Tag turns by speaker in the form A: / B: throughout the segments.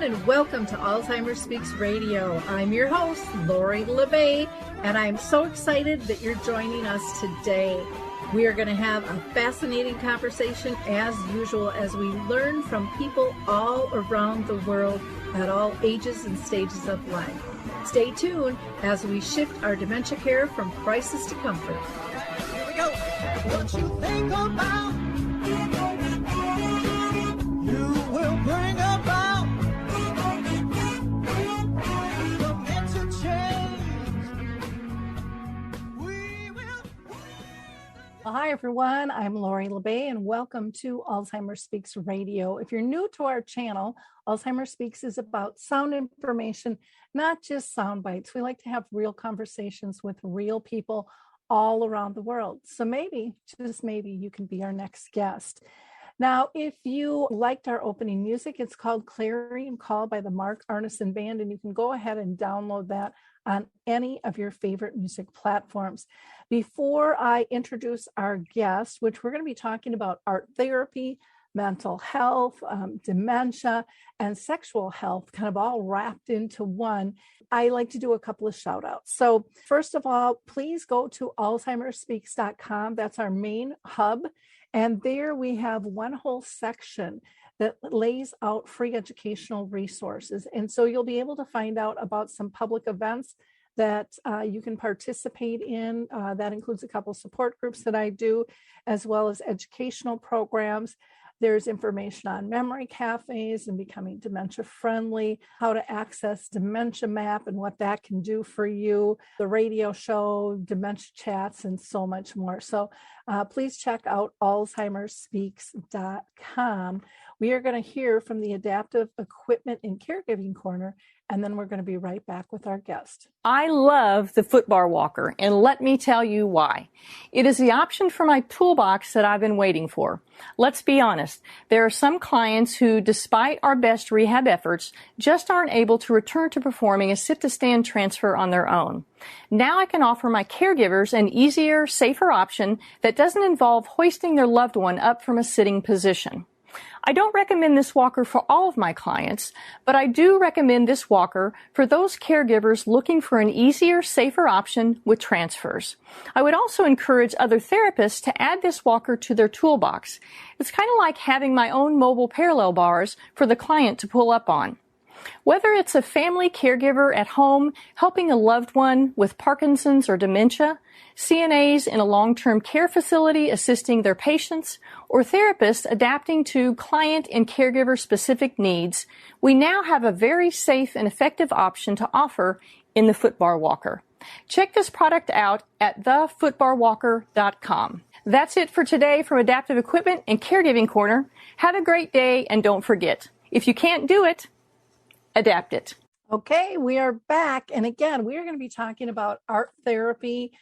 A: and welcome to Alzheimer Speaks Radio. I'm your host, Lori LeBay, and I'm so excited that you're joining us today. We are going to have a fascinating conversation as usual as we learn from people all around the world at all ages and stages of life. Stay tuned as we shift our dementia care from crisis to comfort.
B: Here we go. What you think about, you will bring about dementia change. We will.
A: Well, hi, everyone. I'm Lori LeBay, and welcome to Alzheimer Speaks Radio. If you're new to our channel, Alzheimer Speaks is about sound information, not just sound bites. We like to have real conversations with real people all around the world. So maybe, just maybe, you can be our next guest. Now, if you liked our opening music, it's called Clarion Call by the Mark Arneson Band, and you can go ahead and download that on any of your favorite music platforms. Before I introduce our guest, which we're going to be talking about art therapy, mental health, dementia, and sexual health, kind of all wrapped into one, I like to do a couple of shout outs. So first of all, please go to alzheimerspeaks.com. That's our main hub. And there we have one whole section that lays out free educational resources. And so you'll be able to find out about some public events that you can participate in. That includes a couple support groups that I do, as well as educational programs. There's information on memory cafes and becoming dementia friendly, how to access Dementia Map and what that can do for you, the radio show, dementia chats, and so much more. So please check out alzheimerspeaks.com. We are going to hear from the Adaptive Equipment and Caregiving Corner, and then we're going to be right back with our guest.
C: I love the footbar walker, and let me tell you why. It is the option for my toolbox that I've been waiting for. Let's be honest, there are some clients who, despite our best rehab efforts, just aren't able to return to performing a sit-to-stand transfer on their own. Now I can offer my caregivers an easier, safer option that doesn't involve hoisting their loved one up from a sitting position. I don't recommend this walker for all of my clients, but I do recommend this walker for those caregivers looking for an easier, safer option with transfers. I would also encourage other therapists to add this walker to their toolbox. It's kind of like having my own mobile parallel bars for the client to pull up on. Whether it's a family caregiver at home helping a loved one with Parkinson's or dementia, CNAs in a long-term care facility assisting their patients, or therapists adapting to client and caregiver-specific needs, we now have a very safe and effective option to offer in the footbar walker. Check this product out at thefootbarwalker.com. That's it for today from Adaptive Equipment and Caregiving Corner. Have a great day, and don't forget, if you can't do it, adapt it.
A: Okay, we are back. And again, we are going to be talking about art therapy,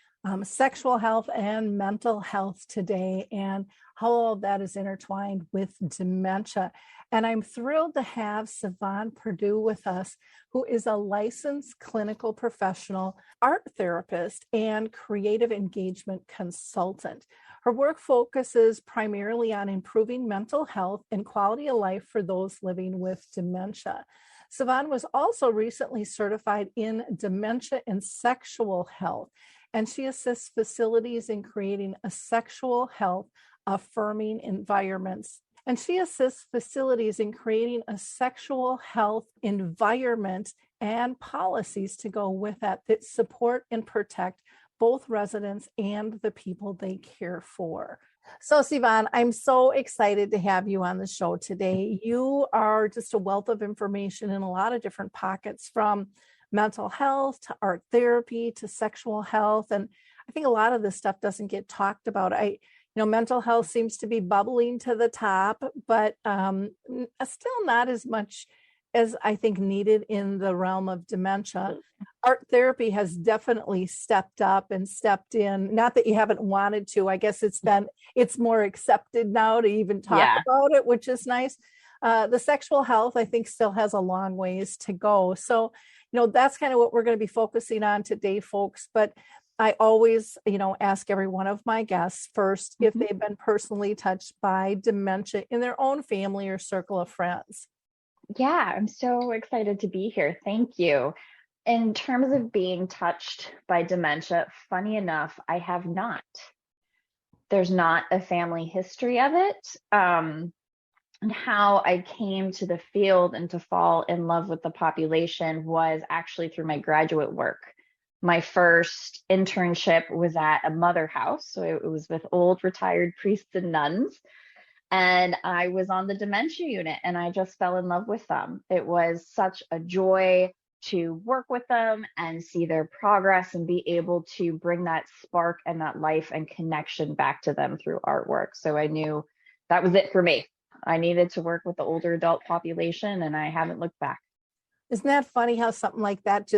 A: sexual health, and mental health today, and how all of that is intertwined with dementia. And I'm thrilled to have Sivan Perdue with us, who is a licensed clinical professional, art therapist, and creative engagement consultant. Her work focuses primarily on improving mental health and quality of life for those living with dementia. Sivan was also recently certified in dementia and sexual health, and she assists facilities in creating a sexual health affirming environments. And she assists facilities in creating a sexual health environment and policies to go with that support and protect both residents and the people they care for. So, Sivan, I'm so excited to have you on the show today. You are just a wealth of information in a lot of different pockets, from mental health to art therapy to sexual health. And I think a lot of this stuff doesn't get talked about. Mental health seems to be bubbling to the top, but still not as much as I think needed in the realm of dementia. Art therapy has definitely stepped up and stepped in. Not that you haven't wanted to. I guess it's more accepted now to even talk about it, which is nice. The sexual health, I think, still has a long ways to go. So, that's kind of what we're going to be focusing on today, folks. But I always, ask every one of my guests first if they've been personally touched by dementia in their own family or circle of friends.
D: Yeah, I'm so excited to be here. Thank you. In terms of being touched by dementia, funny enough, I have not. There's not a family history of it. And how I came to the field and to fall in love with the population was actually through my graduate work. My first internship was at a mother house. So it was with old retired priests and nuns. And I was on the dementia unit and I just fell in love with them. It was such a joy to work with them and see their progress and be able to bring that spark and that life and connection back to them through artwork. So I knew that was it for me. I needed to work with the older adult population and I haven't looked back.
A: Isn't that funny how something like that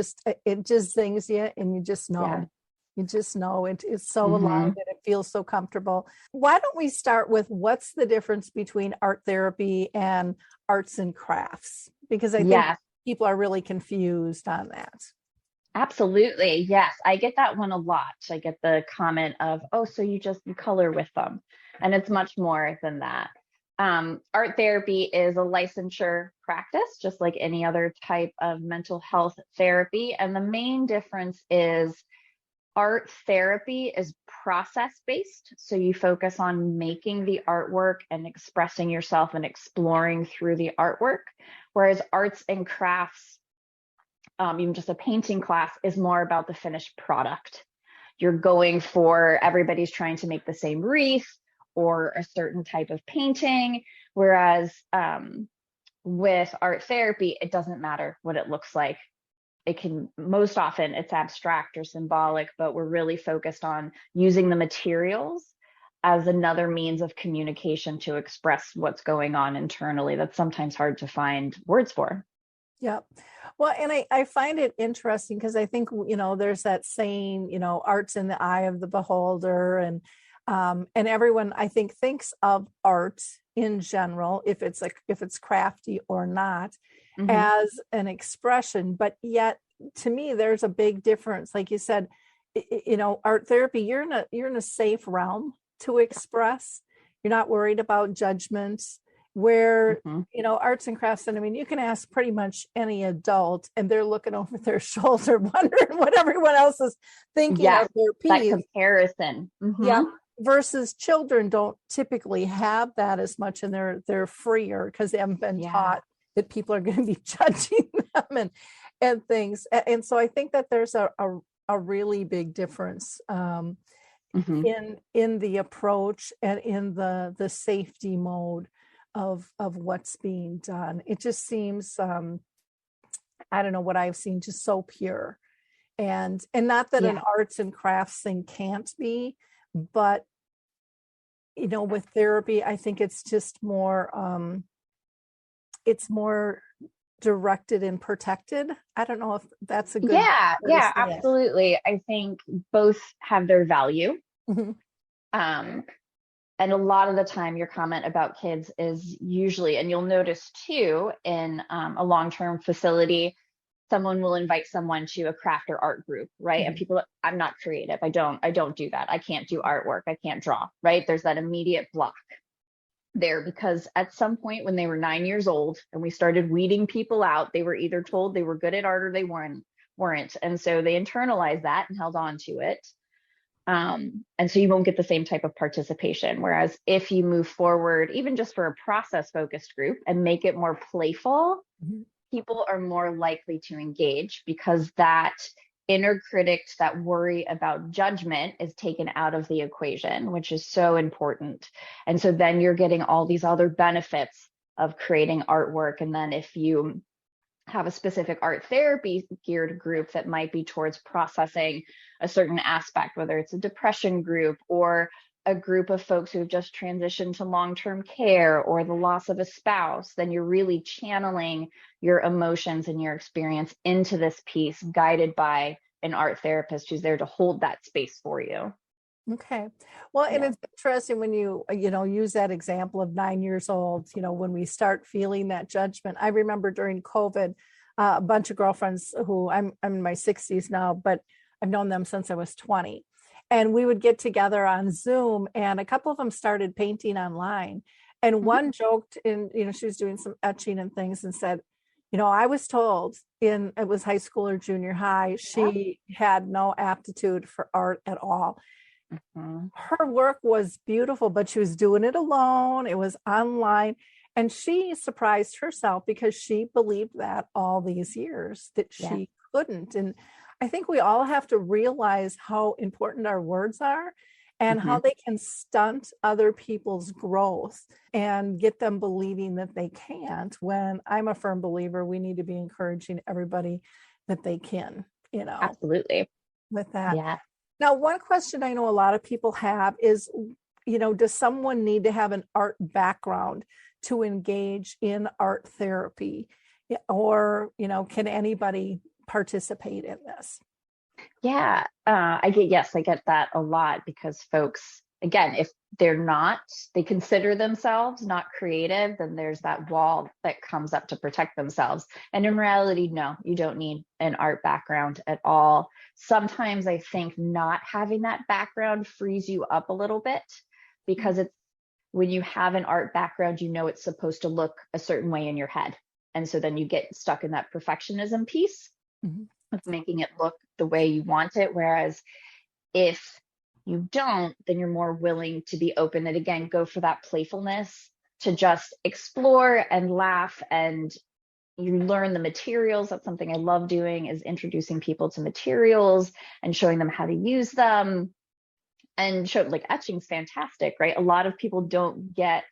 A: it just zings you and you just know.
D: Yeah.
A: You just know it's so
D: Mm-hmm.
A: alive and it feels so comfortable. Why don't we start with what's the difference between art therapy and arts and crafts? Because I think
D: Yes,
A: people are really confused on that.
D: absolutely. Yes, I get that one a lot. I get the comment of, oh, so you color with them. And it's much more than that. Art therapy is a licensure practice, just like any other type of mental health therapy. And the main difference is art therapy is process based. So you focus on making the artwork and expressing yourself and exploring through the artwork. Whereas arts and crafts, even just a painting class, is more about the finished product. You're going for everybody's trying to make the same wreath or a certain type of painting. Whereas with art therapy, it doesn't matter what it looks like. It can, most often it's abstract or symbolic, but we're really focused on using the materials as another means of communication to express what's going on internally. That's sometimes hard to find words for.
A: Yeah. Well, and I find it interesting because I think, there's that saying, art's in the eye of the beholder, and everyone I think thinks of art in general, if it's crafty or not,
D: Mm-hmm.
A: as an expression. But yet to me, there's a big difference. Like you said, art therapy, you're in a safe realm to express. You're not worried about judgments. Where arts and crafts, and I mean, you can ask pretty much any adult and they're looking over their shoulder wondering what everyone else is thinking of their piece.
D: That comparison. Mm-hmm.
A: Yeah, versus children don't typically have that as much, and they're freer because they haven't been taught that people are going to be judging them and things. And so I think that there's a really big difference
D: Mm-hmm.
A: in the approach and in the safety mode of what's being done. It just seems I don't know, what I've seen, just so pure. And not that an arts and crafts thing can't be, but with therapy, I think it's just more directed and protected. I don't know if that's a good
D: absolutely. I think both have their value.
A: Mm-hmm.
D: And a lot of the time your comment about kids is usually, and you'll notice too, in a long-term facility, someone will invite someone to a craft or art group, right? Mm-hmm. And people, I'm not creative. I don't do that. I can't do artwork. I can't draw, right? There's that immediate block there because at some point when they were 9 years old and we started weeding people out, they were either told they were good at art or they weren't. And so they internalized that and held on to it. And so you won't get the same type of participation. Whereas if you move forward, even just for a process focused group and make it more playful, mm-hmm. people are more likely to engage because that inner critic, that worry about judgment, is taken out of the equation, which is so important. And so then you're getting all these other benefits of creating artwork. And then if you have a specific art therapy geared group that might be towards processing a certain aspect, whether it's a depression group or a group of folks who have just transitioned to long-term care or the loss of a spouse, then you're really channeling your emotions and your experience into this piece, guided by an art therapist who's there to hold that space for you.
A: Okay. Well, and it's interesting when you use that example of 9 years old, when we start feeling that judgment. I remember during COVID, a bunch of girlfriends who I'm in my 60s now, but I've known them since I was 20. And we would get together on Zoom, and a couple of them started painting online. And one joked in, she was doing some etching and things and said, I was told it was high school or junior high, she had no aptitude for art at all. Her work was beautiful, but she was doing it alone. It was online. And she surprised herself because she believed that all these years that she couldn't. And I think we all have to realize how important our words are and how they can stunt other people's growth and get them believing that they can't, when I'm a firm believer we need to be encouraging everybody that they can,
D: Absolutely.
A: with that.
D: Yeah.
A: Now, one question I know a lot of people have is, does someone need to have an art background to engage in art therapy? Or, can anybody participate in this?
D: Yeah, I get that a lot, because folks, again, if they consider themselves not creative, then there's that wall that comes up to protect themselves. And in reality, no, you don't need an art background at all. Sometimes I think not having that background frees you up a little bit, because when you have an art background, it's supposed to look a certain way in your head. And so then you get stuck in that perfectionism piece of making it look the way you want it. Whereas if you don't, then you're more willing to be open and, again, go for that playfulness, to just explore and laugh, and you learn the materials. That's something I love doing, is introducing people to materials and showing them how to use them. And etching's fantastic, right? A lot of people don't get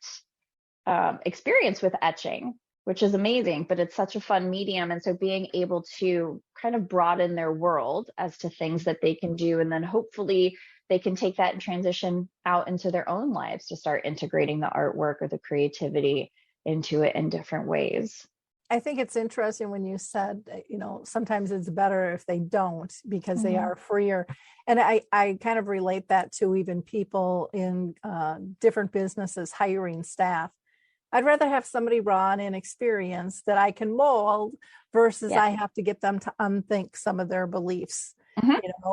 D: experience with etching, which is amazing, but it's such a fun medium. And so being able to kind of broaden their world as to things that they can do, and then hopefully they can take that and transition out into their own lives to start integrating the artwork or the creativity into it in different ways.
A: I think it's interesting when you said, sometimes it's better if they don't, because they are freer. And I kind of relate that to even people in different businesses hiring staff. I'd rather have somebody raw and inexperienced that I can mold versus I have to get them to unthink some of their beliefs,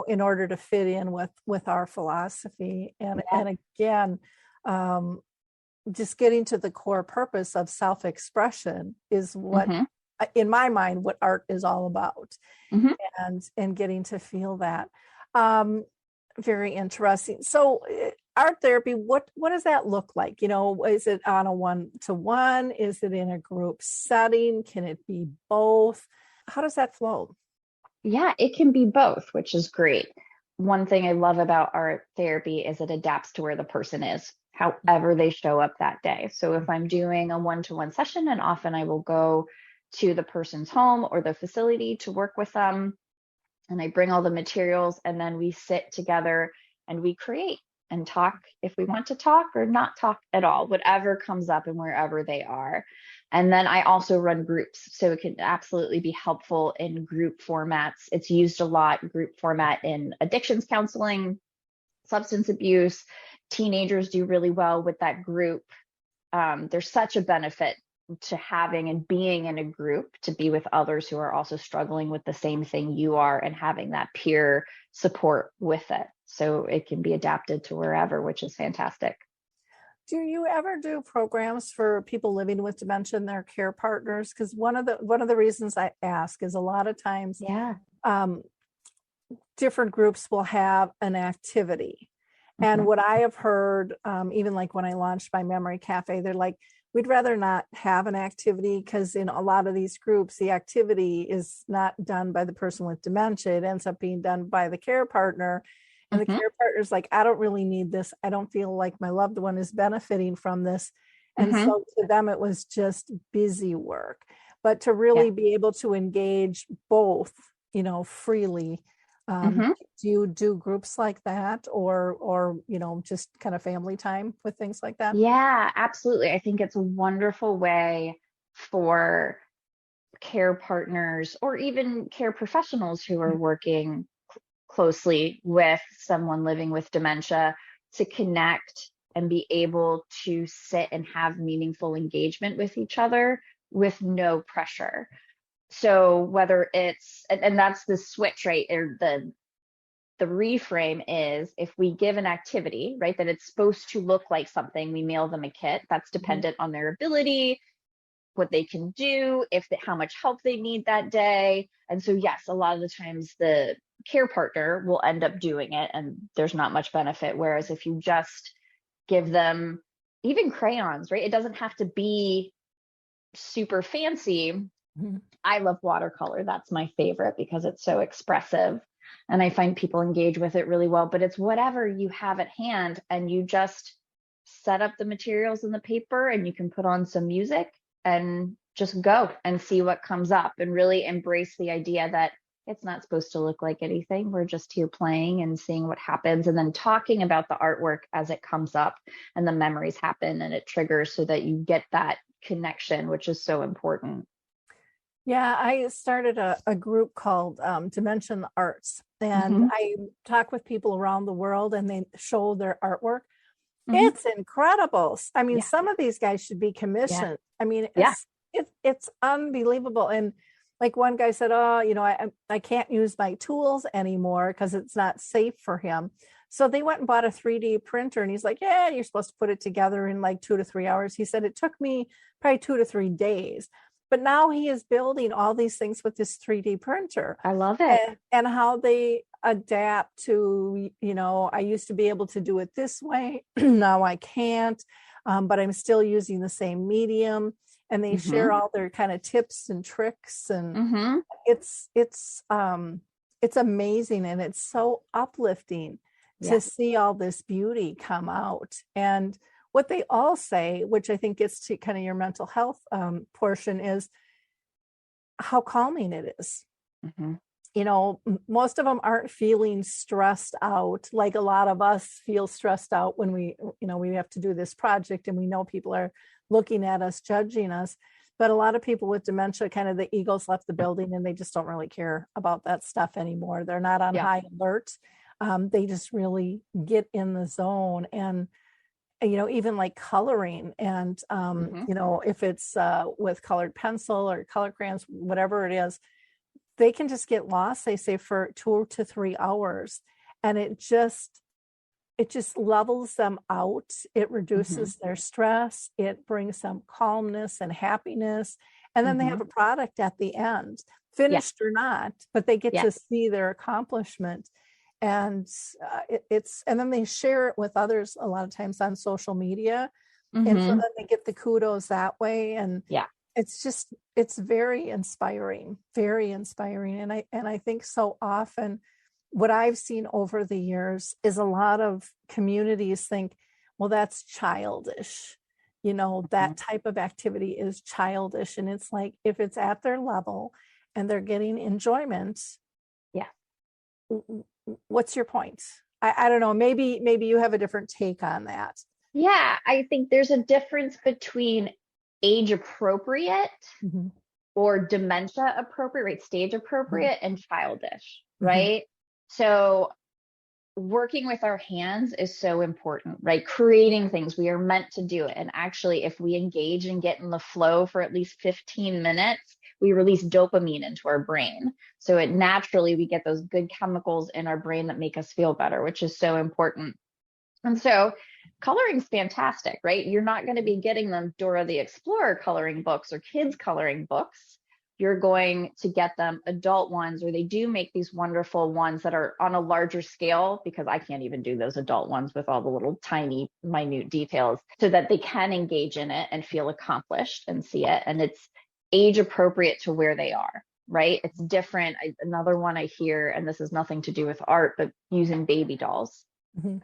A: in order to fit in with our philosophy. And again, just getting to the core purpose of self-expression is what, in my mind, what art is all about, and getting to feel that. Very interesting. So art therapy, what does that look like? Is it on a one-to-one? Is it in a group setting? Can it be both? How does that flow?
D: Yeah, it can be both, which is great. One thing I love about art therapy is it adapts to where the person is, however they show up that day. So if I'm doing a one-to-one session, and often I will go to the person's home or the facility to work with them, and I bring all the materials, and then we sit together and we create and talk if we want to talk, or not talk at all, whatever comes up and wherever they are. And then I also run groups, so it can absolutely be helpful in group formats. It's used a lot, group format, in addictions counseling, substance abuse. Teenagers do really well with that group. There's such a benefit to having and being in a group, to be with others who are also struggling with the same thing you are, and having that peer support with it. So it can be adapted to wherever, which is fantastic.
A: Do you ever do programs for people living with dementia and their care partners? Because one of the reasons I ask is a lot of times different groups will have an activity. And what I have heard, even like when I launched my memory cafe, they're like, we'd rather not have an activity, because in a lot of these groups, the activity is not done by the person with dementia. It ends up being done by the care partner. And the care partner's like, I don't really need this. I don't feel like my loved one is benefiting from this. And so to them, it was just busy work. But to really be able to engage both, freely. Do you do groups like that, or just kind of family time with things like that?
D: Yeah, absolutely. I think it's a wonderful way for care partners, or even care professionals who are working closely with someone living with dementia, to connect and be able to sit and have meaningful engagement with each other with no pressure. So whether it's, and that's the switch, right? Or the reframe is if we give an activity, right, that it's supposed to look like something, we mail them a kit that's dependent on their ability, what they can do, how much help they need that day. And so, yes, a lot of the times the care partner will end up doing it and there's not much benefit. Whereas if you just give them even crayons, right? It doesn't have to be super fancy.
A: Mhm.
D: I love watercolor. That's my favorite because it's so expressive and I find people engage with it really well. But it's whatever you have at hand and you just set up the materials in the paper and you can put on some music and just go and see what comes up and really embrace the idea that it's not supposed to look like anything. We're just here playing and seeing what happens and then talking about the artwork as it comes up and the memories happen and it triggers so that you get that connection, which is so important.
A: Yeah, I started a group called Dementia and Arts, and I talk with people around the world and they show their artwork. It's incredible. I mean, some of these guys should be commissioned. I mean, it's unbelievable. And like one guy said, oh, you know, I can't use my tools anymore because it's not safe for him. So they went and bought a 3D printer and he's like, yeah, you're supposed to put it together in like 2 to 3 hours. He said it took me probably 2 to 3 days. But now he is building all these things with this 3D printer.
D: I love it.
A: And how they adapt to, you know, I used to be able to do it this way. Now I can't, but I'm still using the same medium. And they share all their kind of tips and tricks. And it's amazing. And it's so uplifting to see all this beauty come out. And what they all say, which I think gets to kind of your mental health portion, is how calming it is. You know, most of them aren't feeling stressed out like a lot of us feel stressed out when we have to do this project and we know people are looking at us, judging us. But a lot of people with dementia, kind of the ego's left the building and they just don't really care about that stuff anymore. They're not on high alert. They just really get in the zone. And you know, even like coloring and, you know, if it's with colored pencil or color crayons, whatever it is, they can just get lost, they say, for 2 to 3 hours. And it just levels them out. It reduces their stress. It brings some calmness and happiness. And then they have a product at the end, finished or not, but they get to see their accomplishment. And and then they share it with others a lot of times on social media. And so then they get the kudos that way. And it's very inspiring. And I think so often what I've seen over the years is a lot of communities think, well, that's childish. You know, that type of activity is childish. And it's like, if it's at their level and they're getting enjoyment, what's your point? I don't know. Maybe you have a different take on that.
D: Yeah, I think there's a difference between age appropriate or dementia appropriate, right? Stage appropriate and childish, right? So working with our hands is so important, right? Creating things, we are meant to do it. And actually, if we engage and get in the flow for at least 15 minutes, we release dopamine into our brain. So it naturally, we get those good chemicals in our brain that make us feel better, which is so important. And so coloring is fantastic, right? You're not going to be getting them Dora the Explorer coloring books or kids coloring books. You're going to get them adult ones, or they do make these wonderful ones that are on a larger scale, because I can't even do those adult ones with all the little tiny, minute details, so that they can engage in it and feel accomplished and see it. And it's age appropriate to where they are, right? It's different. Another one I hear, and this has nothing to do with art, but using baby dolls,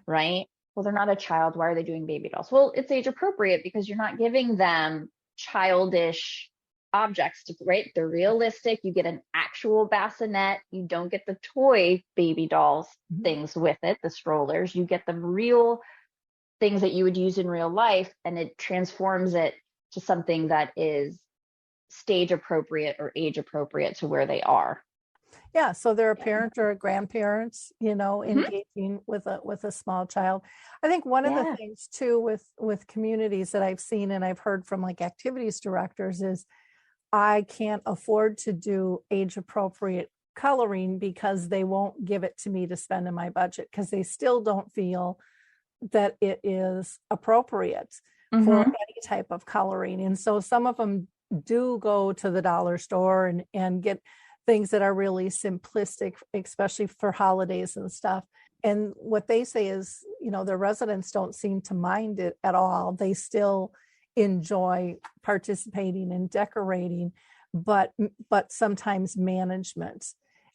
D: right? Well, they're not a child. Why are they doing baby dolls? Well, it's age appropriate because you're not giving them childish objects, right? They're realistic. You get an actual bassinet. You don't get the toy baby dolls things with it, the strollers. You get the real things that you would use in real life, and it transforms it to something that is stage appropriate or age appropriate to where they are.
A: Yeah, so they're a parent or a grandparent, you know, engaging with a small child. I think one of the things too with communities that I've seen and I've heard from like activities directors is, I can't afford to do age appropriate coloring because they won't give it to me to spend in my budget because they still don't feel that it is appropriate for any type of coloring. And so some of them do go to the dollar store and get things that are really simplistic, especially for holidays and stuff. And what they say is, the residents don't seem to mind it at all. They still enjoy participating in decorating, but sometimes management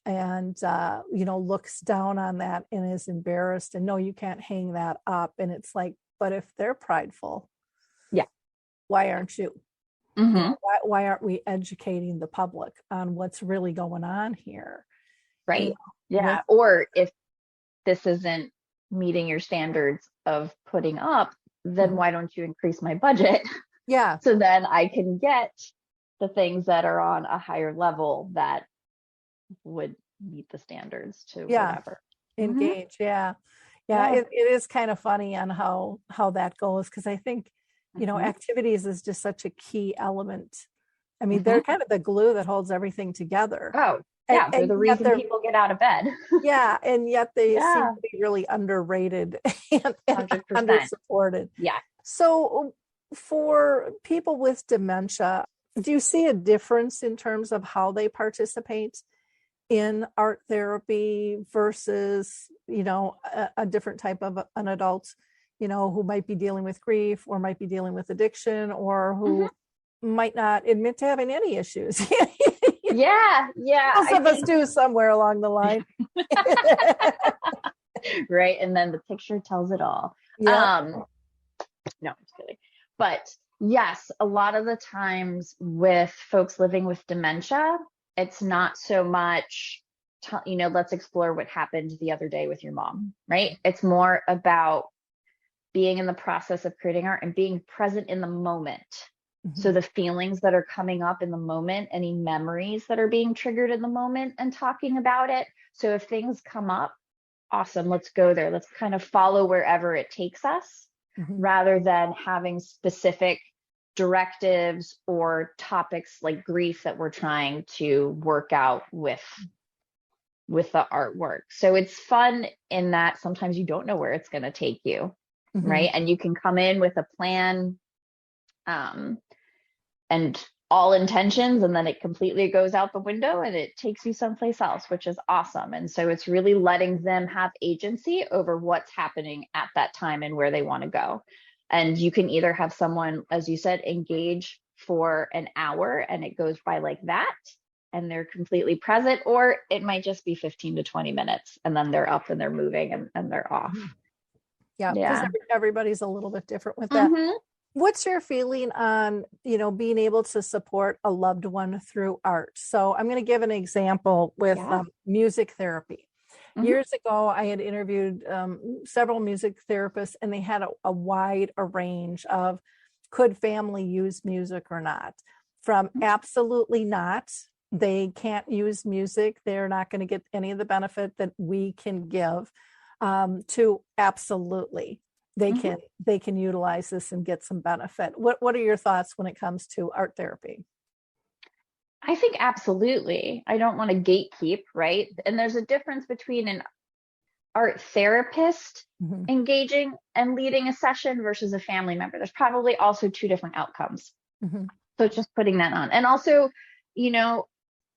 A: and looks down on that and is embarrassed and no, you can't hang that up. And it's like, but if they're prideful, why aren't you? Why aren't we educating the public on what's really going on here?
D: Right. Or if this isn't meeting your standards of putting up, then why don't you increase my budget?
A: Yeah.
D: So then I can get the things that are on a higher level that would meet the standards to whatever.
A: Engage. Yeah. It is kind of funny on how that goes. Cause I think, activities is just such a key element. I mean, they're kind of the glue that holds everything together.
D: Oh, yeah. They're the reason people get out of bed.
A: Yeah. And yet they seem to be really underrated and under-supported.
D: Yeah.
A: So for people with dementia, do you see a difference in terms of how they participate in art therapy versus, a different type of an adult, who might be dealing with grief or might be dealing with addiction or who might not admit to having any issues?
D: Yeah.
A: Most of us do somewhere along the line.
D: Right. And then the picture tells it all.
A: Yeah.
D: No, I'm just kidding. But yes, a lot of the times with folks living with dementia, it's not so much, let's explore what happened the other day with your mom, right? It's more about being in the process of creating art and being present in the moment. So the feelings that are coming up in the moment, any memories that are being triggered in the moment and talking about it. So if things come up, awesome, let's go there. Let's kind of follow wherever it takes us rather than having specific directives or topics like grief that we're trying to work out with the artwork. So it's fun in that sometimes you don't know where it's going to take you, right? And you can come in with a plan and all intentions, and then it completely goes out the window and it takes you someplace else, which is awesome. And so it's really letting them have agency over what's happening at that time and where they want to go. And you can either have someone, as you said, engage for an hour and it goes by like that and they're completely present, or it might just be 15 to 20 minutes and then they're up and they're moving and they're off.
A: Yeah, because everybody's a little bit different with that. What's your feeling on, being able to support a loved one through art? So I'm going to give an example with music therapy. Years ago, I had interviewed several music therapists, and they had a wide range of could family use music or not, from absolutely not, they can't use music, they're not going to get any of the benefit that we can give, to absolutely. They can utilize this and get some benefit. What are your thoughts when it comes to art therapy?
D: I think absolutely. I don't want to gatekeep, right? And there's a difference between an art therapist engaging and leading a session versus a family member. There's probably also two different outcomes. So just putting that on. And also,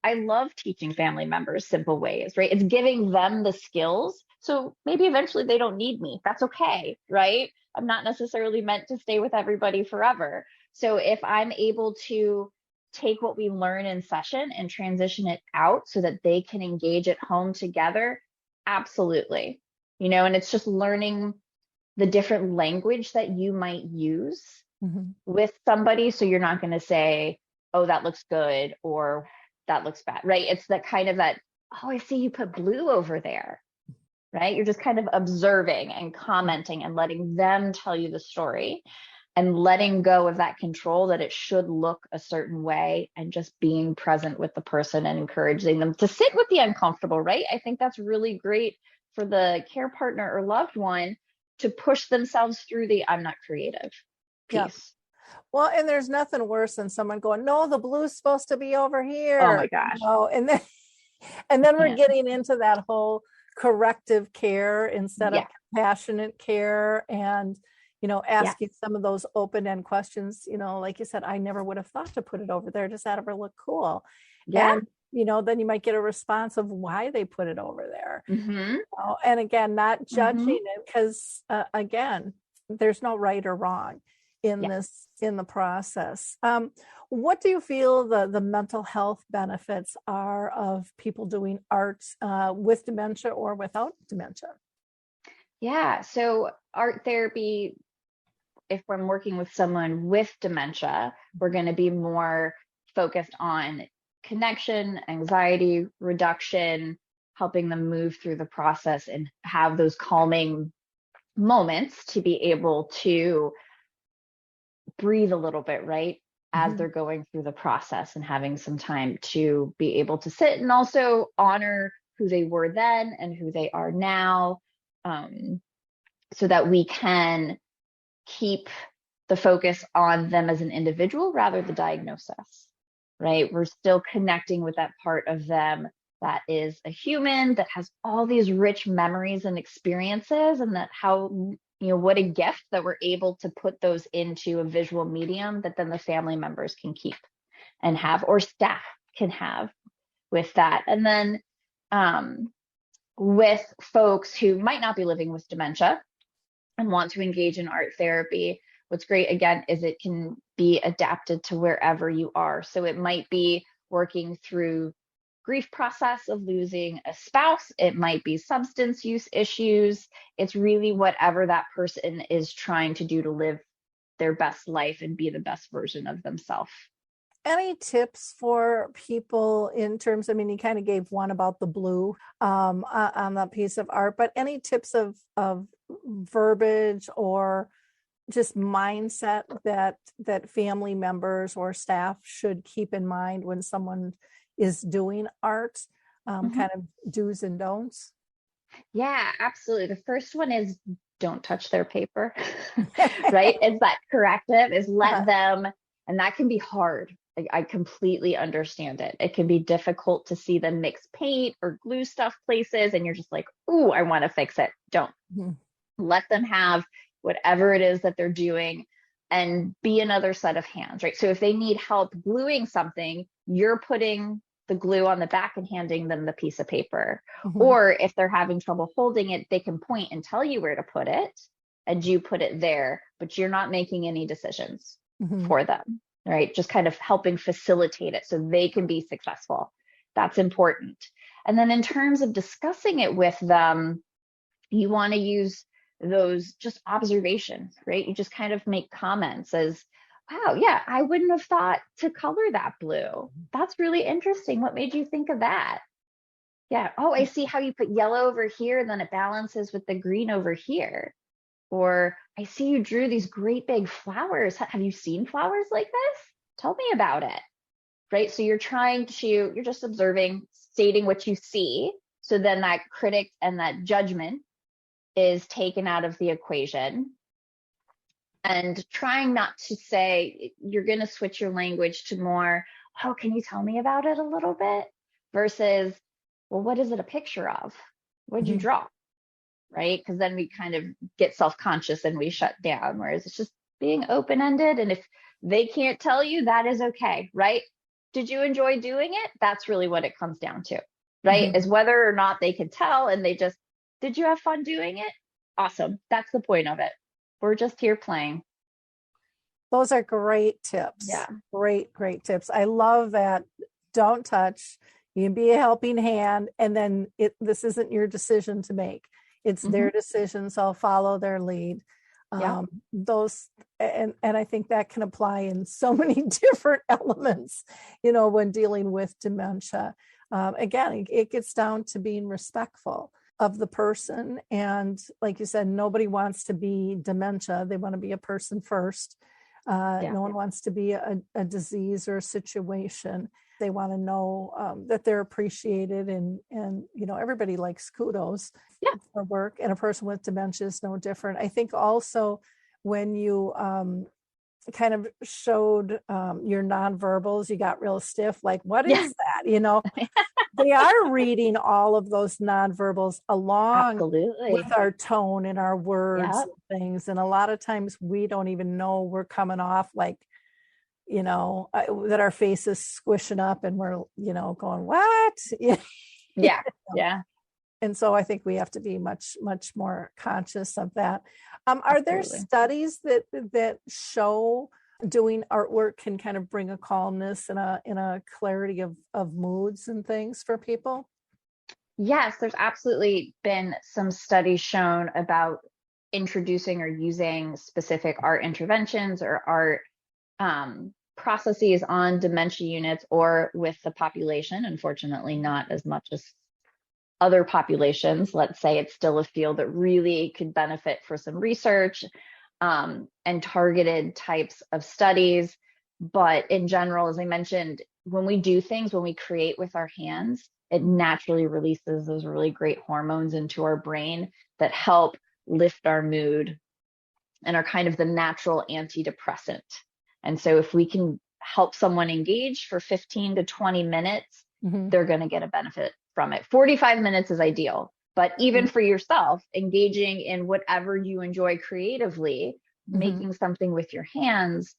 D: I love teaching family members simple ways, right? It's giving them the skills. So maybe eventually they don't need me. That's okay, right? I'm not necessarily meant to stay with everybody forever. So if I'm able to take what we learn in session and transition it out so that they can engage at home together, absolutely. And it's just learning the different language that you might use with somebody. So you're not going to say, oh, that looks good or that looks bad, right? It's that kind of that, oh, I see you put blue over there, right? You're just kind of observing and commenting and letting them tell you the story and letting go of that control that it should look a certain way and just being present with the person and encouraging them to sit with the uncomfortable, right? I think that's really great for the care partner or loved one to push themselves through the I'm not creative piece.
A: Well, and there's nothing worse than someone going, no, the blue's supposed to be over here.
D: Oh my gosh.
A: And then And then we're
D: Yeah.
A: getting into that whole corrective care instead of
D: Yeah.
A: compassionate care, and
D: Yeah.
A: asking some of those open-end questions, like you said, I never would have thought to put it over there. Does that ever look cool?
D: Yeah.
A: And then you might get a response of why they put it over there.
D: Mm-hmm.
A: And again, not
D: Mm-hmm.
A: judging it, because again, there's no right or wrong in
D: Yeah.
A: the process. What do you feel the mental health benefits are of people doing art with dementia or without dementia?
D: Yeah. So art therapy, if I'm working with someone with dementia, we're going to be more focused on connection, anxiety reduction, helping them move through the process and have those calming moments to be able to breathe a little bit, right? As
A: Mhm.
D: they're going through the process and having some time to be able to sit and also honor who they were then and who they are now, so that we can keep the focus on them as an individual rather than the diagnosis, right? We're still connecting with that part of them that is a human that has all these rich memories and experiences, and that what a gift that we're able to put those into a visual medium that then the family members can keep and have, or staff can have with that. And then with folks who might not be living with dementia and want to engage in art therapy, what's great again is it can be adapted to wherever you are. So it might be working through grief process of losing a spouse, it might be substance use issues. It's really whatever that person is trying to do to live their best life and be the best version of themselves.
A: Any tips for people in terms, I mean, you kind of gave one about the blue on that piece of art, but any tips of verbiage or just mindset that family members or staff should keep in mind when someone is doing art,
D: Mm-hmm.
A: kind of do's and don'ts?
D: Yeah, absolutely. The first one is don't touch their paper, right? It's that corrective is let them, and that can be hard. I completely understand it. It can be difficult to see them mix paint or glue stuff places, and you're just like, ooh, I want to fix it. Don't.
A: Mhm.
D: Let them have whatever it is that they're doing and be another set of hands, right? So if they need help gluing something, you're putting the glue on the back and handing them the piece of paper.
A: Mhm.
D: Or if they're having trouble holding it, they can point and tell you where to put it and you put it there, but you're not making any decisions
A: Mhm.
D: for them, right? Just kind of helping facilitate it so they can be successful. That's important. And then in terms of discussing it with them, you want to use those just observations, right? You just kind of make comments as, wow, yeah, I wouldn't have thought to color that blue. That's really interesting. What made you think of that? Yeah. Oh, I see how you put yellow over here, and then it balances with the green over here. Or I see you drew these great big flowers. Have you seen flowers like this? Tell me about it. Right. So you're just observing, stating what you see. So then that critic and that judgment is taken out of the equation, and trying not to say you're going to switch your language to more, oh, can you tell me about it a little bit, versus, well, what is it a picture of? What did you
A: Mhm.
D: draw? Right? Because then we kind of get self-conscious and we shut down, whereas it's just being open-ended. And if they can't tell you, that is okay, right? Did you enjoy doing it? That's really what it comes down to, right?
A: Mhm.
D: Is whether or not they can tell, and they just, did you have fun doing it? Awesome. That's the point of it. We're just here playing.
A: Those are great tips.
D: Yeah.
A: Great tips. I love that. Don't touch. You can be a helping hand, and then this isn't your decision to make. It's
D: Mm-hmm.
A: their decision, so follow their lead.
D: Yeah.
A: Those and I think that can apply in so many different elements, when dealing with dementia. Again, it gets down to being respectful of the person, and like you said, nobody wants to be dementia. They want to be a person first.
D: Yeah.
A: No one wants to be a disease or a situation. They want to know that they're appreciated, and everybody likes kudos
D: Yeah.
A: for work, and a person with dementia is no different. I think also when you kind of showed your nonverbals, you got real stiff. Like, what
D: Yeah,
A: is that? They are reading all of those nonverbals along
D: absolutely.
A: with our tone and our words
D: Yeah.
A: and things. And a lot of times we don't even know we're coming off like, that our face is squishing up and we're, going, what?
D: Yeah. Yeah.
A: And so I think we have to be much, much more conscious of that. Are there
D: Absolutely.
A: studies that show doing artwork can kind of bring a calmness and a clarity of moods and things for people?
D: Yes, there's absolutely been some studies shown about introducing or using specific art interventions or art processes on dementia units or with the population. Unfortunately, not as much as other populations. Let's say it's still a field that really could benefit for some research and targeted types of studies. But in general, as I mentioned, when we do things, when we create with our hands, it naturally releases those really great hormones into our brain that help lift our mood and are kind of the natural antidepressant. And so if we can help someone engage for 15 to 20 minutes, they're going to get a benefit from it. 45 minutes is ideal, but even for yourself, engaging in whatever you enjoy creatively, making something with your hands,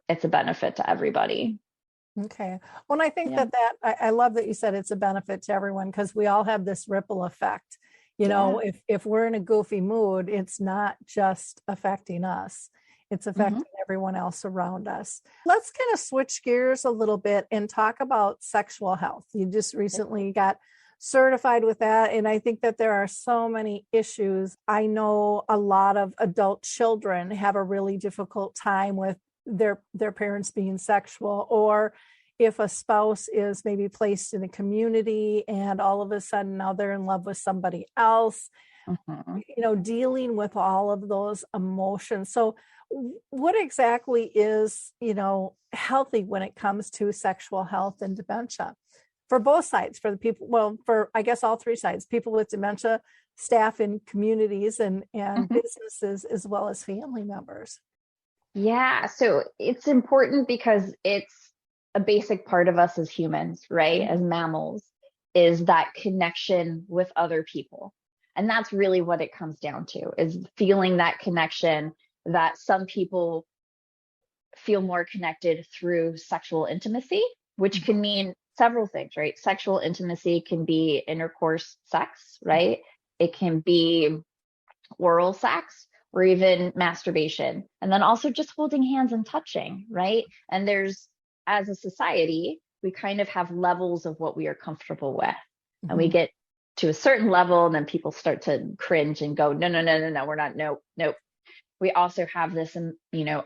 D: it's a benefit to everybody.
A: Okay. Well, and I think
D: Yeah.
A: I love that you said it's a benefit to everyone because we all have this ripple effect. If we're in a goofy mood, it's not just affecting us. It's affecting everyone else around us. Let's kind of switch gears a little bit and talk about sexual health. You just recently got certified with that. And I think that there are so many issues. I know a lot of adult children have a really difficult time with their parents being sexual, or if a spouse is maybe placed in a community and all of a sudden now they're in love with somebody else, dealing with all of those emotions. So what exactly is, healthy when it comes to sexual health and dementia for both sides, for the people, well, for, I guess, all three sides, people with dementia, staff in communities and businesses, as well as family members?
D: Yeah, so it's important because it's a basic part of us as humans, right? As mammals, is that connection with other people. And that's really what it comes down to, is feeling that connection, that some people feel more connected through sexual intimacy, which can mean several things, right? Sexual intimacy can be intercourse sex, right? It can be oral sex or even masturbation. And then also just holding hands and touching, right? And as a society, we kind of have levels of what we are comfortable with. And we get to a certain level and then people start to cringe and go, no, we're not, nope. We also have this,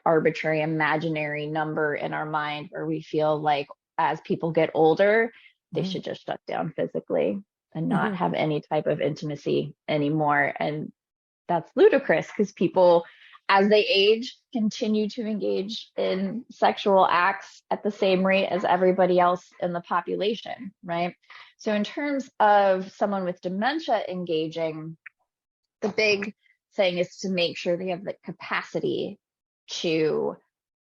D: arbitrary imaginary number in our mind where we feel like as people get older, they should just shut down physically and not have any type of intimacy anymore. And that's ludicrous because people, as they age, continue to engage in sexual acts at the same rate as everybody else in the population, right? So in terms of someone with dementia engaging, the big thing is to make sure they have the capacity to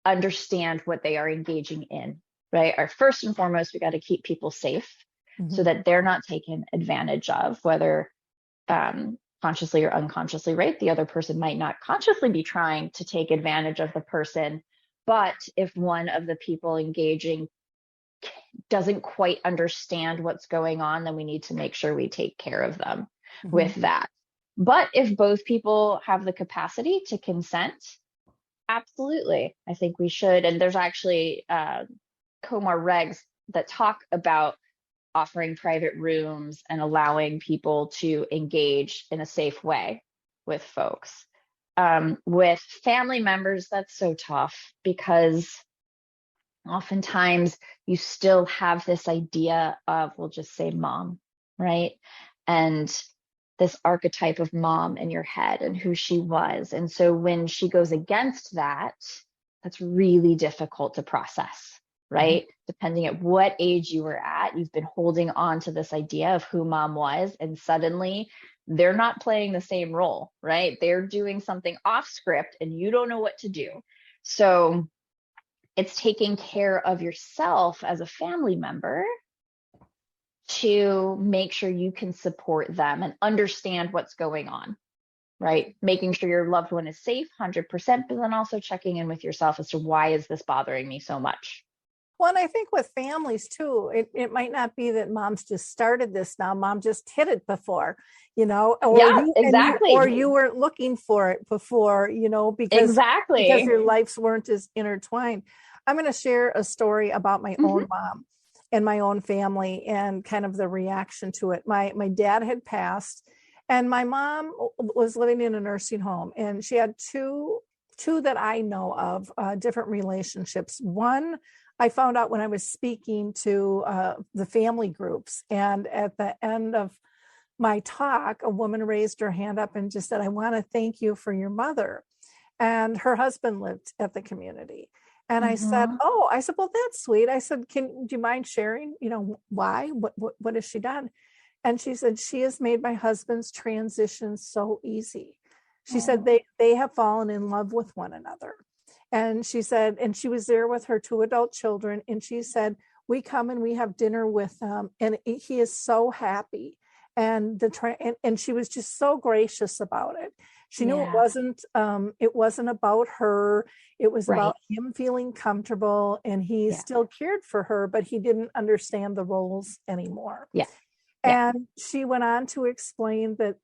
D: understand what they are engaging in, right? Or first and foremost, we got to keep people safe so that they're not taken advantage of, whether consciously or unconsciously, right? The other person might not consciously be trying to take advantage of the person, but if one of the people engaging doesn't quite understand what's going on, then we need to make sure we take care of them with that. But if both people have the capacity to consent, absolutely, I think we should. And there's actually COMAR regs that talk about offering private rooms and allowing people to engage in a safe way with folks. With family members, that's so tough because oftentimes you still have this idea of, we'll just say mom, right? And this archetype of mom in your head and who she was. And so when she goes against that, that's really difficult to process, right? Depending at what age you were at, you've been holding on to this idea of who mom was, and suddenly they're not playing the same role, right? They're doing something off script and you don't know what to do. So it's taking care of yourself as a family member to make sure you can support them and understand what's going on, right? Making sure your loved one is safe 100%, but then also checking in with yourself as to why is this bothering me so much?
A: Well, and I think with families too, it might not be that mom's just started this now. Mom just hit it before, or
D: Yeah, exactly.
A: or you weren't looking for it before, because your lives weren't as intertwined. I'm going to share a story about my own mom and my own family and kind of the reaction to it. My dad had passed, and my mom was living in a nursing home, and she had two that I know of, different relationships. One, I found out when I was speaking to the family groups, and at the end of my talk, a woman raised her hand up and just said, "I want to thank you for your mother." And her husband lived at the community. And I said, well, that's sweet. I said, do you mind sharing, why, what has she done? And she said, she has made my husband's transition so easy. She said, they have fallen in love with one another. And she said, and she was there with her 2 adult children. And she said, we come and we have dinner with them, and he is so happy. And and she was just so gracious about it. She knew it wasn't about her. It was about him feeling comfortable, and he still cared for her, but he didn't understand the roles anymore.
D: Yeah.
A: And she went on to explain that,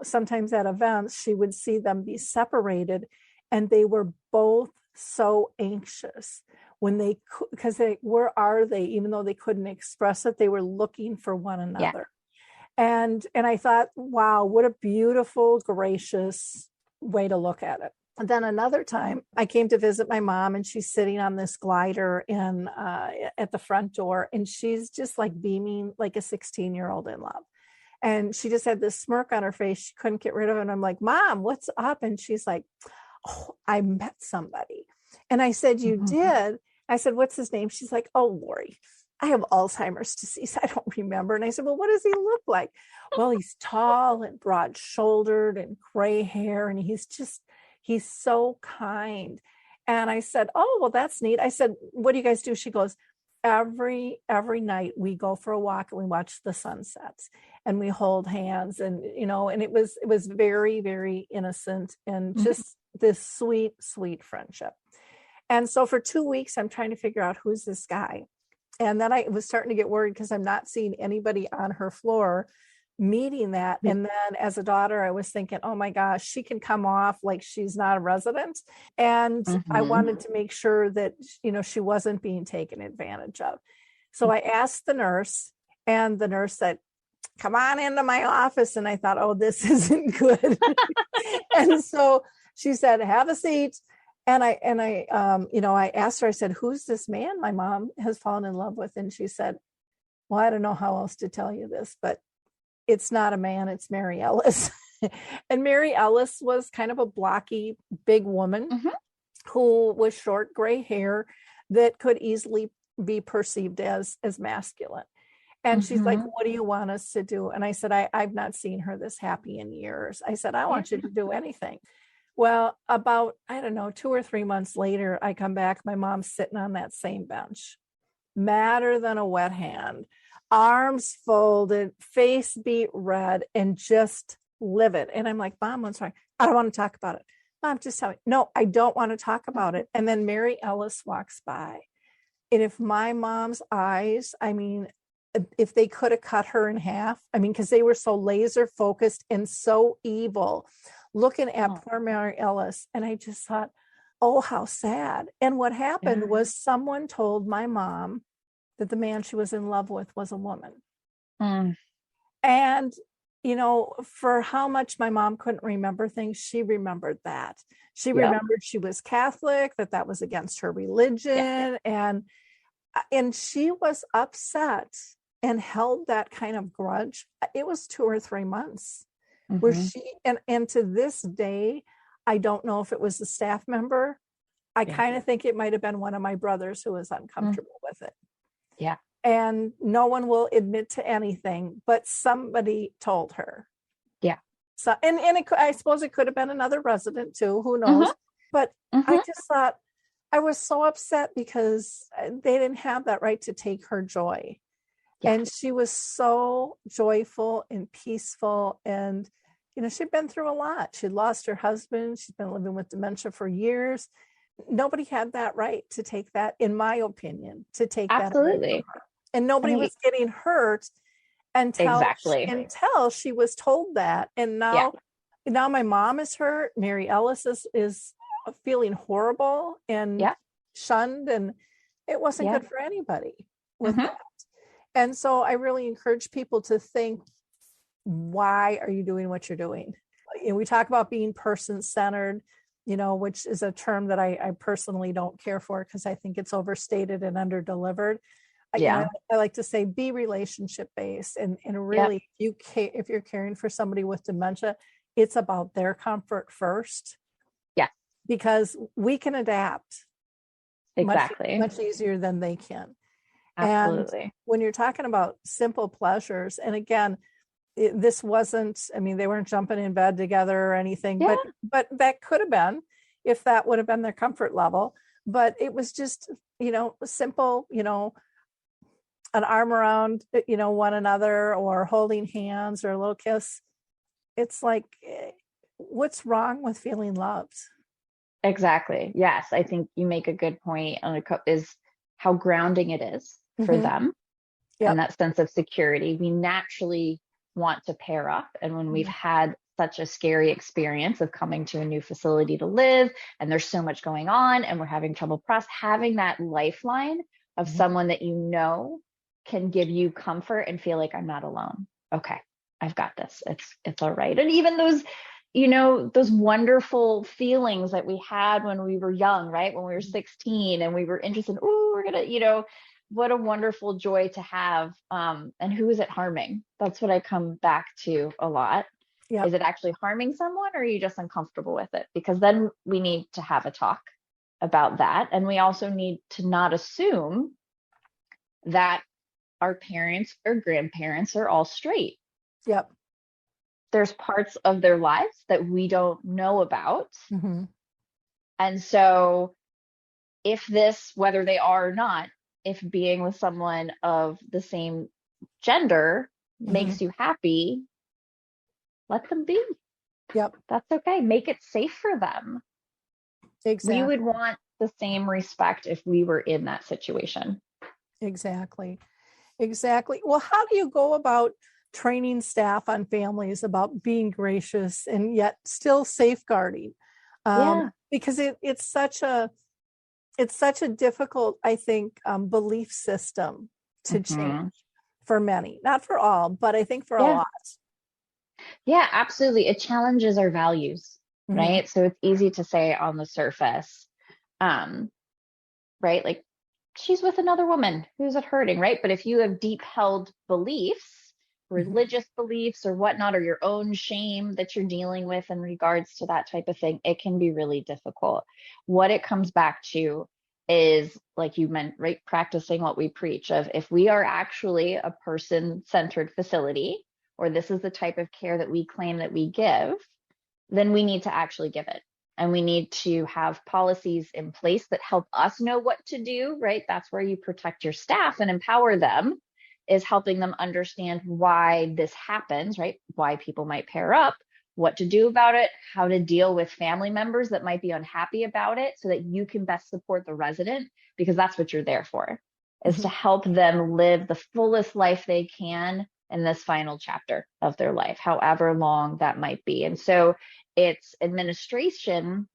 A: sometimes at events, she would see them be separated, and they were both so anxious because where are they? Even though they couldn't express it, they were looking for one another. And I thought, wow, what a beautiful, gracious way to look at it. And then another time I came to visit my mom, and she's sitting on this glider at the front door, and she's just like beaming like a 16-year-old in love. And she just had this smirk on her face. She couldn't get rid of it. And I'm like, Mom, what's up? And she's like, oh, I met somebody. And I said, you did? I said, what's his name? She's like, oh, Lori, I have Alzheimer's disease. I don't remember. And I said, well, what does he look like? Well, he's tall and broad shouldered and gray hair. And he's so kind. And I said, oh, well, that's neat. I said, what do you guys do? She goes, every night we go for a walk and we watch the sunsets and we hold hands. And, and it was very, very innocent and just this sweet, sweet friendship. And so for 2 weeks, I'm trying to figure out who's this guy. And then I was starting to get worried because I'm not seeing anybody on her floor meeting that. And then as a daughter, I was thinking, oh my gosh, she can come off like she's not a resident. And I wanted to make sure that, she wasn't being taken advantage of. So I asked the nurse, and the nurse said, come on into my office. And I thought, oh, this isn't good. And so she said, have a seat. And I asked her, I said, who's this man my mom has fallen in love with? And she said, well, I don't know how else to tell you this, but it's not a man, it's Mary Ellis. And Mary Ellis was kind of a blocky, big woman who was short gray hair that could easily be perceived as masculine. And she's like, what do you want us to do? And I said, I've not seen her this happy in years. I said, I want you to do anything. Well, about, 2 or 3 months later, I come back, my mom's sitting on that same bench, madder than a wet hand, arms folded, face beat red, and just livid. And I'm like, Mom, what's wrong? I don't want to talk about it. Mom, just tell me. No, I don't want to talk about it. And then Mary Ellis walks by. And if my mom's eyes, if they could have cut her in half, because they were so laser focused and so evil, looking at poor Mary Ellis. And I just thought, oh, how sad. And what happened was someone told my mom that the man she was in love with was a woman. And, for how much my mom couldn't remember things, she remembered that. She remembered she was Catholic, that was against her religion. And she was upset and held that kind of grudge. It was 2 or 3 months. Where she and to this day, I don't know if it was the staff member. I kind of think it might have been one of my brothers who was uncomfortable with it.
D: Yeah.
A: And no one will admit to anything, but somebody told her. Yeah. So I suppose it could have been another resident too, who knows? But I just thought, I was so upset because they didn't have that right to take her joy.
D: Yeah.
A: And she was so joyful and peaceful. And, she'd been through a lot. She'd lost her husband. She's been living with dementia for years. Nobody had that right to take that, in my opinion, to take that away from
D: Absolutely.
A: her. And nobody was getting hurt until she was told that. And now my mom is hurt. Mary Ellis is feeling horrible and shunned, and it wasn't good for anybody with that. And so I really encourage people to think, why are you doing what you're doing? We talk about being person-centered, which is a term that I personally don't care for because I think it's overstated and underdelivered. I like to say be relationship-based, and really, if you're caring for somebody with dementia, it's about their comfort first.
D: Yeah.
A: Because we can adapt much easier than they can.
D: Absolutely.
A: And when you're talking about simple pleasures, and again, this wasn't, they weren't jumping in bed together or anything, but that could have been, if that would have been their comfort level. But it was just, simple, an arm around, one another, or holding hands, or a little kiss. It's like, what's wrong with feeling loved?
D: Exactly. Yes. I think you make a good point is how grounding it is for them. And that sense of security. We naturally want to pair up. And when we've had such a scary experience of coming to a new facility to live, and there's so much going on, and we're having trouble having that lifeline of someone that can give you comfort and feel like, I'm not alone. Okay, I've got this. It's all right. And even those, those wonderful feelings that we had when we were young, right? When we were 16 and we were interested, we're gonna, what a wonderful joy to have. And who is it harming? That's what I come back to a lot. Is it actually harming someone, or are you just uncomfortable with it? Because then we need to have a talk about that. And we also need to not assume that our parents or grandparents are all straight.
A: Yep.
D: There's parts of their lives that we don't know about. And so whether they are or not, if being with someone of the same gender makes you happy, let them be.
A: Yep.
D: That's okay. Make it safe for them.
A: Exactly.
D: We would want the same respect if we were in that situation.
A: Exactly. Well, how do you go about training staff on families about being gracious and yet still safeguarding? Because it's such a difficult, I think, belief system to change for many, not for all, but I think for a lot.
D: Yeah, absolutely. It challenges our values, right? So it's easy to say on the surface, right? Like, she's with another woman, who's it hurting, right? But if you have deep held beliefs, religious beliefs or whatnot, or your own shame that you're dealing with in regards to that type of thing, it can be really difficult. What it comes back to is, like you meant, right? Practicing what we preach of, if we are actually a person-centered facility, or this is the type of care that we claim that we give, then we need to actually give it. And we need to have policies in place that help us know what to do, right? That's where you protect your staff and empower them, is helping them understand why this happens, right? Why people might pair up, what to do about it, how to deal with family members that might be unhappy about it, so that you can best support the resident, because that's what you're there for, is to help them live the fullest life they can in this final chapter of their life, however long that might be. And so it's administration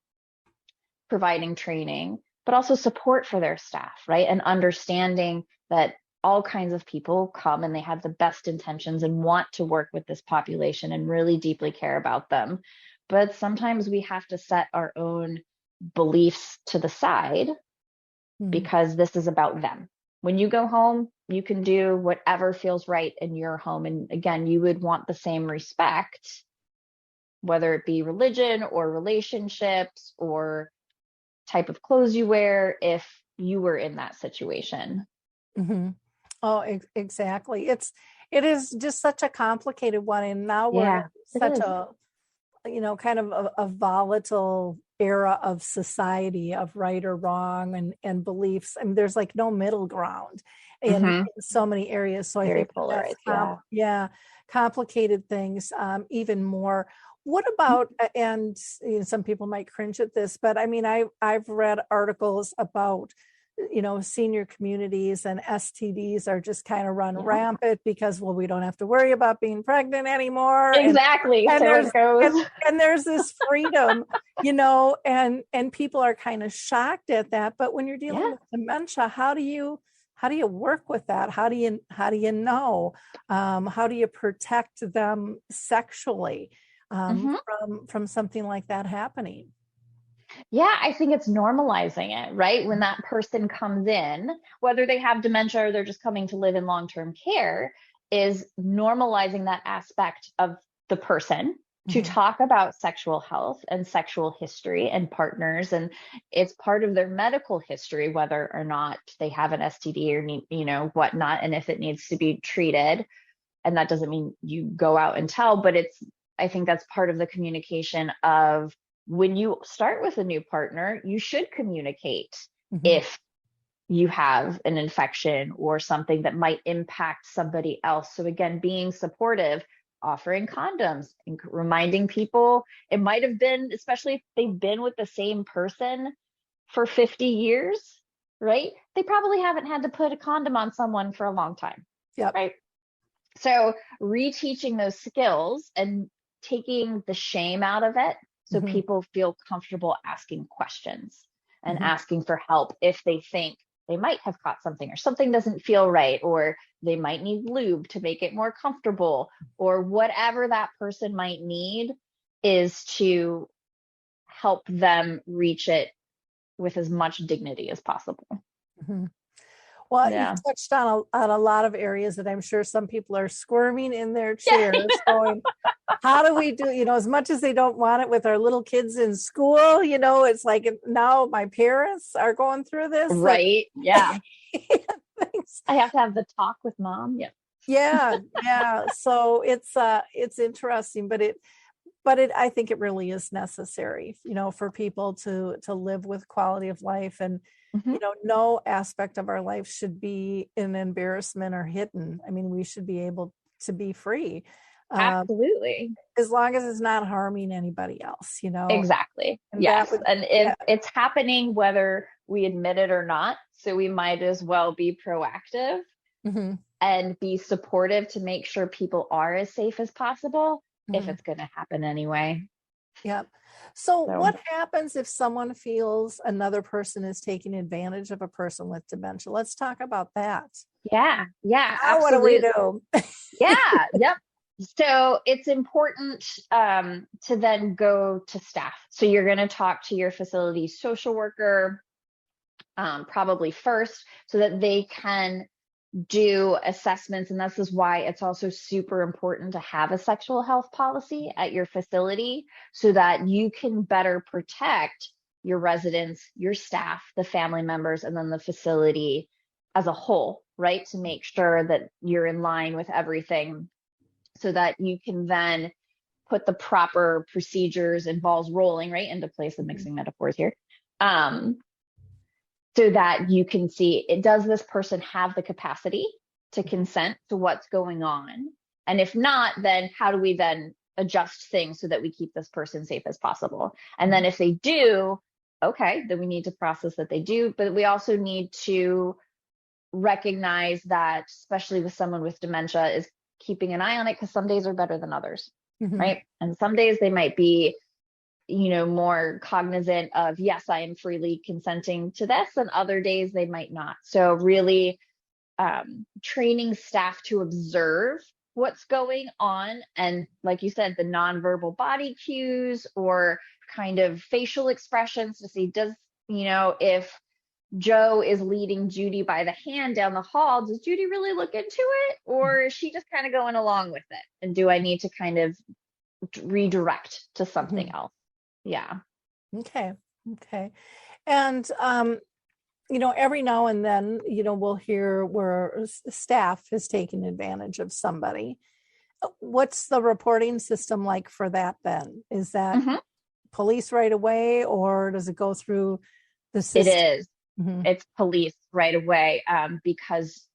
D: providing training, but also support for their staff, right? And understanding that all kinds of people come and they have the best intentions and want to work with this population and really deeply care about them. But sometimes we have to set our own beliefs to the side because this is about them. When you go home, you can do whatever feels right in your home. And again, you would want the same respect, whether it be religion or relationships or type of clothes you wear, if you were in that situation.
A: Oh, exactly. It is just such a complicated one. And now we're such a, kind of a volatile era of society of right or wrong and beliefs. I mean, there's like no middle ground in so many areas. So I
D: Very
A: think
D: polarized.
A: complicated things even more. What about, and you know, some people might cringe at this, but I mean, I've read articles about, you know, senior communities and STDs are just kind of run rampant because, well, we don't have to worry about being pregnant anymore.
D: Exactly.
A: And
D: so
A: there's,
D: it goes.
A: and there's this freedom, you know, and people are kind of shocked at that. But when you're dealing with dementia, how do you work with that? How do you know? How do you protect them sexually from something like that happening?
D: Yeah, I think it's normalizing it, right? When that person comes in, whether they have dementia or they're just coming to live in long-term care, is normalizing that aspect of the person to talk about sexual health and sexual history and partners. And it's part of their medical history, whether or not they have an STD or, you know, whatnot, and if it needs to be treated. And that doesn't mean you go out and tell, but I think that's part of the communication of, when you start with a new partner, you should communicate if you have an infection or something that might impact somebody else. So again, being supportive, offering condoms, and reminding people, it might have been, especially if they've been with the same person for 50 years, right? They probably haven't had to put a condom on someone for a long time, right? So reteaching those skills and taking the shame out of it, so people feel comfortable asking questions and asking for help if they think they might have caught something or something doesn't feel right, or they might need lube to make it more comfortable, or whatever that person might need is to help them reach it with as much dignity as possible.
A: Well, you touched on a lot of areas that I'm sure some people are squirming in their chairs going, how do we do, you know, as much as they don't want it with our little kids in school, you know, it's like now my parents are going through this.
D: Right. Yeah. I have to have the talk with mom.
A: Yeah. So it's interesting, but I think it really is necessary, you know, for people to live with quality of life. And you know, no aspect of our life should be an embarrassment or hidden. I mean, we should be able to be free.
D: Absolutely.
A: As long as it's not harming anybody else, you know.
D: Exactly. And yes. And it's happening whether we admit it or not. So we might as well be proactive and be supportive to make sure people are as safe as possible if it's going to happen anyway.
A: Yep. So what happens if someone feels another person is taking advantage of a person with dementia? Let's talk about that.
D: Yeah.
A: What do we do?
D: Yep. So it's important to then go to staff. So you're going to talk to your facility social worker probably first, so that they can do assessments. And this is why it's also super important to have a sexual health policy at your facility, so that you can better protect your residents, your staff, the family members, and then the facility as a whole, right? To make sure that you're in line with everything, so that you can then put the proper procedures and balls rolling right into place. I'm mixing metaphors here. So that you can see, does this person have the capacity to consent to what's going on? And if not, then how do we then adjust things so that we keep this person safe as possible? And then if they do, okay, then we need to process that they do. But we also need to recognize that, especially with someone with dementia, is keeping an eye on it, because some days are better than others, right? And some days they might be, you know, more cognizant of, yes, I am freely consenting to this, and other days they might not. So really training staff to observe what's going on, and like you said, the nonverbal body cues or kind of facial expressions to see, does, you know, if Joe is leading Judy by the hand down the hall, does Judy really look into it, or is she just kind of going along with it? And do I need to kind of redirect to something else? Yeah.
A: Okay. And, you know, every now and then, you know, we'll hear where staff is taking advantage of somebody. What's the reporting system like for that then? Is that police right away, or does it go through the
D: It
A: system?
D: is.
A: Mhm.
D: It's police right away, because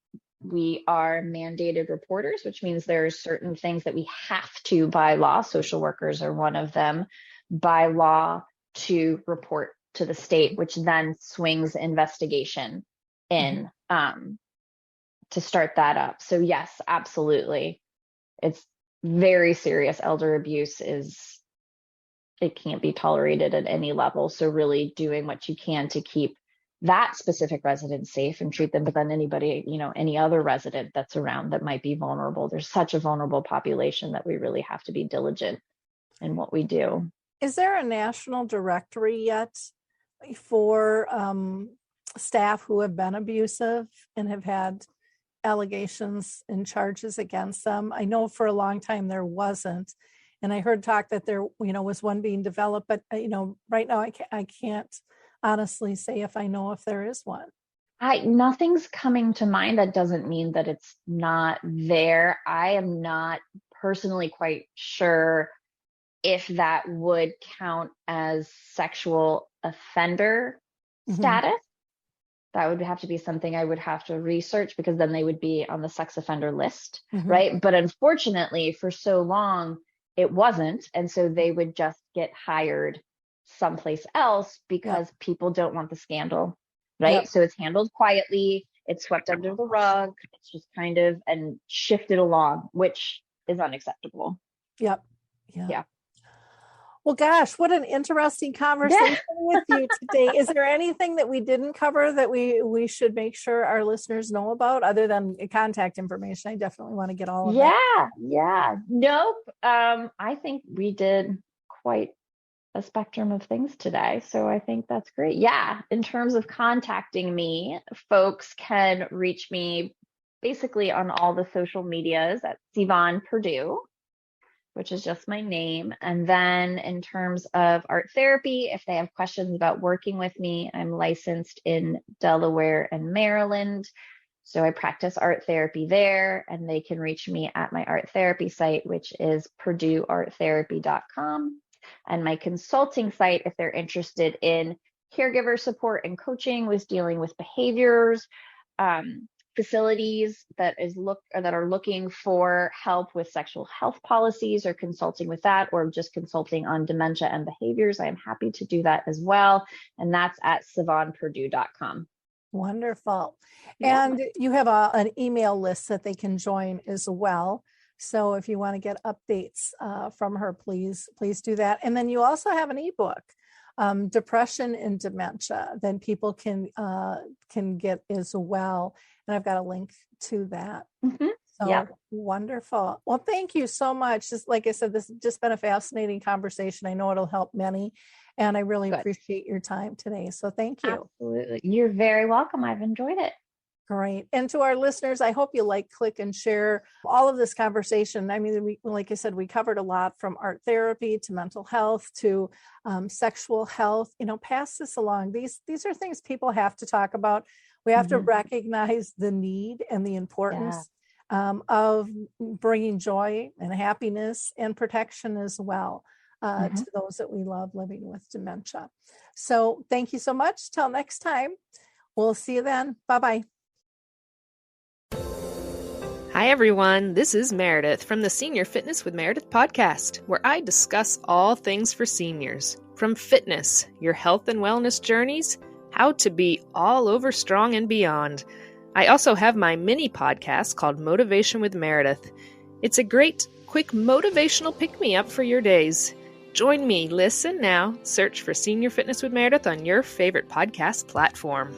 D: we are mandated reporters, which means there are certain things that we have to, by law, social workers are one of them, by law, to report to the state, which then swings investigation in, to start that up. So yes, absolutely. It's very serious. Elder abuse it can't be tolerated at any level. So really doing what you can to keep that specific resident safe and treat them, but then anybody, any other resident that's around that might be vulnerable. There's such a vulnerable population that we really have to be diligent in what we do.
A: Is there a national directory yet for staff who have been abusive and have had allegations and charges against them? I know for a long time there wasn't. And I heard talk that there, was one being developed, but right now I can't honestly say if I know if there is one.
D: Nothing's coming to mind. That doesn't mean that it's not there. I am not personally quite sure if that would count as sexual offender status. That would have to be something I would have to research, because then they would be on the sex offender list, right? But unfortunately, for so long, it wasn't. And so they would just get hired someplace else because people don't want the scandal, right? Yep. So it's handled quietly. It's swept under the rug. It's just kind of and shifted along, which is unacceptable.
A: Yep. Yeah. Well, gosh, what an interesting conversation with you today. Is there anything that we didn't cover that we should make sure our listeners know about, other than contact information? I definitely want to get all of that.
D: Yeah. Nope. I think we did quite a spectrum of things today. So I think that's great. Yeah. In terms of contacting me, folks can reach me basically on all the social medias at Sivan Purdue, which is just my name. And then in terms of art therapy, if they have questions about working with me, I'm licensed in Delaware and Maryland. So I practice art therapy there, and they can reach me at my art therapy site, which is PurdueArtTherapy.com. And my consulting site, if they're interested in caregiver support and coaching with dealing with behaviors, facilities that are looking for help with sexual health policies, or consulting with that, or just consulting on dementia and behaviors, I am happy to do that as well. And that's at SivanPurdue.com.
A: Wonderful. Yeah. And you have an email list that they can join as well. So if you want to get updates from her, please do that. And then you also have an ebook, Depression and Dementia, then people can get as well. And I've got a link to that. So wonderful. Well, thank you so much. Just like I said, this has just been a fascinating conversation. I know it'll help many, and I really appreciate your time today. So thank you.
D: Absolutely. You're very welcome. I've enjoyed it.
A: Great. And to our listeners, I hope you like, click, and share all of this conversation. I mean, like I said, we covered a lot, from art therapy to mental health to sexual health. Pass this along. These are things people have to talk about. We have to recognize the need and the importance of bringing joy and happiness and protection as well to those that we love living with dementia. So thank you so much. Till next time. We'll see you then. Bye-bye.
E: Hi, everyone. This is Meredith from the Senior Fitness with Meredith podcast, where I discuss all things for seniors, from fitness, your health and wellness journeys, how to be all over strong and beyond. I also have my mini podcast called Motivation with Meredith. It's a great, quick motivational pick-me-up for your days. Join me, listen now, search for Senior Fitness with Meredith on your favorite podcast platform.